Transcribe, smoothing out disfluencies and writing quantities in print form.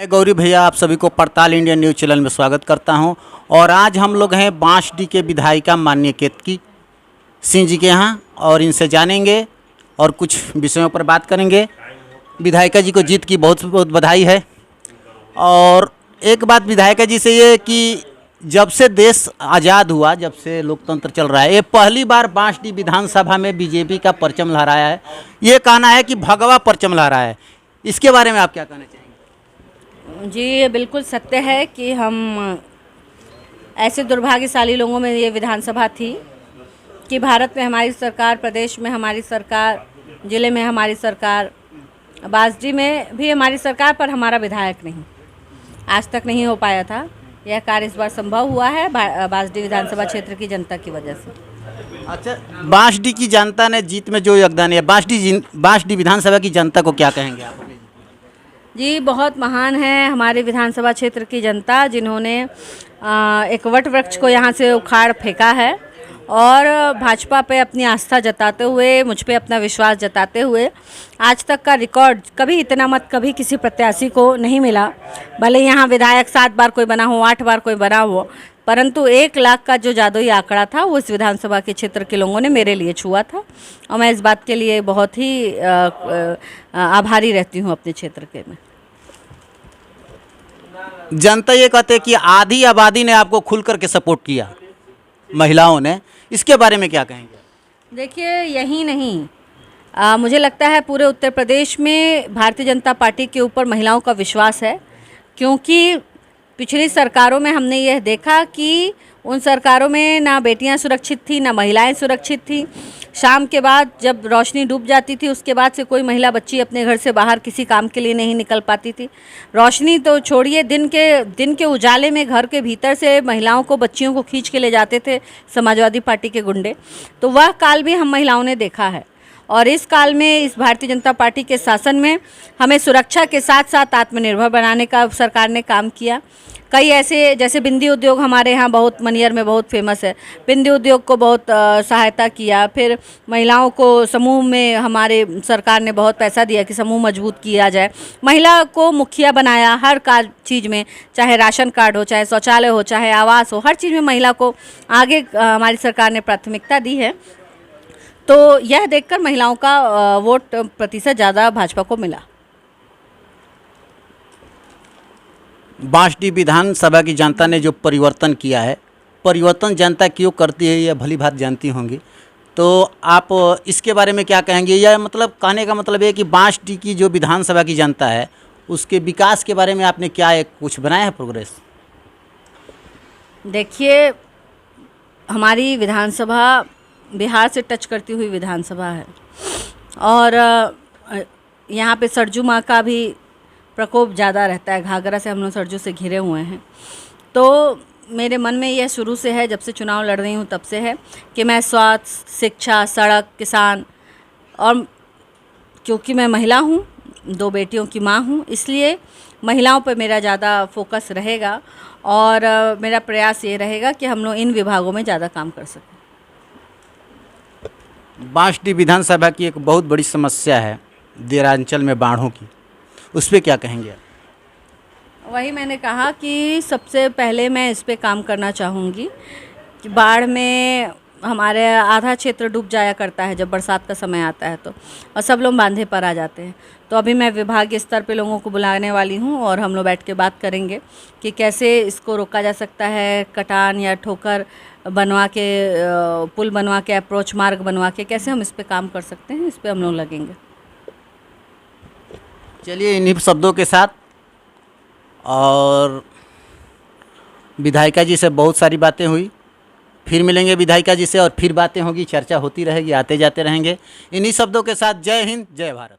मैं गौरी भैया आप सभी को पड़ताल इंडिया न्यूज़ चैनल में स्वागत करता हूं। और आज हम लोग हैं बांसडीह के विधायिका माननीय केतकी सिंह जी के यहाँ और इनसे जानेंगे और कुछ विषयों पर बात करेंगे। विधायिका जी को जीत की बहुत बहुत बधाई है। और एक बात विधायिका जी से ये कि जब से देश आज़ाद हुआ, जब से लोकतंत्र चल रहा है, ये पहली बार बांसडीह विधानसभा में बीजेपी का परचम लहराया है। ये कहना है कि भगवा परचम लहराया है, इसके बारे में आप क्या कहना चाहेंगे? जी, ये बिल्कुल सत्य है कि हम ऐसे दुर्भाग्यशाली लोगों में ये विधानसभा थी कि भारत में हमारी सरकार, प्रदेश में हमारी सरकार, ज़िले में हमारी सरकार, बांसडीह में भी हमारी सरकार, पर हमारा विधायक नहीं, आज तक नहीं हो पाया था। यह कार्य इस बार संभव हुआ है बांसडीह विधानसभा क्षेत्र की जनता की वजह से। अच्छा, बांसडीह की जनता ने जीत में जो योगदान है, बांसडीह विधानसभा की जनता को क्या कहेंगे आप? जी, बहुत महान है हमारे विधानसभा क्षेत्र की जनता, जिन्होंने एक वट वृक्ष को यहाँ से उखाड़ फेंका है और भाजपा पे अपनी आस्था जताते हुए, मुझ पे अपना विश्वास जताते हुए, आज तक का रिकॉर्ड कभी इतना मत कभी किसी प्रत्याशी को नहीं मिला। भले यहाँ विधायक 7 बार कोई बना हो, 8 बार कोई बना हो, परंतु 1 लाख का जो जादुई आंकड़ा था वो इस विधानसभा के क्षेत्र के लोगों ने मेरे लिए छुआ था और मैं इस बात के लिए बहुत ही आभारी रहती हूँ अपने क्षेत्र के में। जनता ये कहते हैं कि आधी आबादी ने आपको खुल करके सपोर्ट किया, महिलाओं ने, इसके बारे में क्या कहेंगे? देखिए, यही नहीं, मुझे लगता है पूरे उत्तर प्रदेश में भारतीय जनता पार्टी के ऊपर महिलाओं का विश्वास है, क्योंकि पिछली सरकारों में हमने यह देखा कि उन सरकारों में ना बेटियां सुरक्षित थी, ना महिलाएं सुरक्षित थी। शाम के बाद जब रोशनी डूब जाती थी, उसके बाद से कोई महिला बच्ची अपने घर से बाहर किसी काम के लिए नहीं निकल पाती थी। रोशनी तो छोड़िए, दिन के उजाले में घर के भीतर से महिलाओं को, बच्चियों को खींच के ले जाते थे समाजवादी पार्टी के गुंडे। तो वह काल भी हम महिलाओं ने देखा है और इस काल में, इस भारतीय जनता पार्टी के शासन में हमें सुरक्षा के साथ साथ आत्मनिर्भर बनाने का सरकार ने काम किया। कई ऐसे, जैसे बिंदी उद्योग हमारे यहाँ बहुत, मनियर में बहुत फेमस है, बिंदी उद्योग को बहुत सहायता किया। फिर महिलाओं को समूह में हमारे सरकार ने बहुत पैसा दिया कि समूह मजबूत किया जाए। महिला को मुखिया बनाया हर चीज़ में, चाहे राशन कार्ड हो, चाहे शौचालय हो, चाहे आवास हो, हर चीज़ में महिला को आगे हमारी सरकार ने प्राथमिकता दी है। तो यह देखकर महिलाओं का वोट प्रतिशत ज़्यादा भाजपा को मिला। बांसडीह विधानसभा की जनता ने जो परिवर्तन किया है, परिवर्तन जनता क्यों करती है यह भली भांति जानती होंगी, तो आप इसके बारे में क्या कहेंगे? यह मतलब कहने का मतलब है कि बांसडीह की जो विधानसभा की जनता है, उसके विकास के बारे में आपने क्या कुछ बनाया है प्रोग्रेस? देखिए, हमारी विधानसभा बिहार से टच करती हुई विधानसभा है और यहाँ पे सरजू माँ का भी प्रकोप ज़्यादा रहता है। घाघरा से हम लोग सरजू से घिरे हुए हैं। तो मेरे मन में यह शुरू से है, जब से चुनाव लड़ रही हूँ तब से है कि मैं स्वास्थ्य, शिक्षा, सड़क, किसान, और क्योंकि मैं महिला हूँ, 2 बेटियों की माँ हूँ, इसलिए महिलाओं पर मेरा ज़्यादा फोकस रहेगा और मेरा प्रयास ये रहेगा कि हम लोग इन विभागों में ज़्यादा काम कर सकें। बांसडीह विधानसभा की एक बहुत बड़ी समस्या है देरांचल में बाढ़ों की, उस पर क्या कहेंगे? वही मैंने कहा कि सबसे पहले मैं इस पे काम करना चाहूँगी कि बाढ़ में हमारे आधा क्षेत्र डूब जाया करता है जब बरसात का समय आता है, तो और सब लोग बांधे पर आ जाते हैं। तो अभी मैं विभागीय स्तर पे लोगों को बुलाने वाली हूँ और हम लोग बैठ के बात करेंगे कि कैसे इसको रोका जा सकता है। कटान या ठोकर बनवा के, पुल बनवा के, अप्रोच मार्ग बनवा के कैसे हम इस पे काम कर सकते हैं, इस पे हम लोग लगेंगे। चलिए, इन्हीं शब्दों के साथ, और विधायिका जी से बहुत सारी बातें हुई, फिर मिलेंगे विधायिका जी से और फिर बातें होगी, चर्चा होती रहेगी, आते जाते रहेंगे। इन्हीं शब्दों के साथ जय हिंद, जय भारत।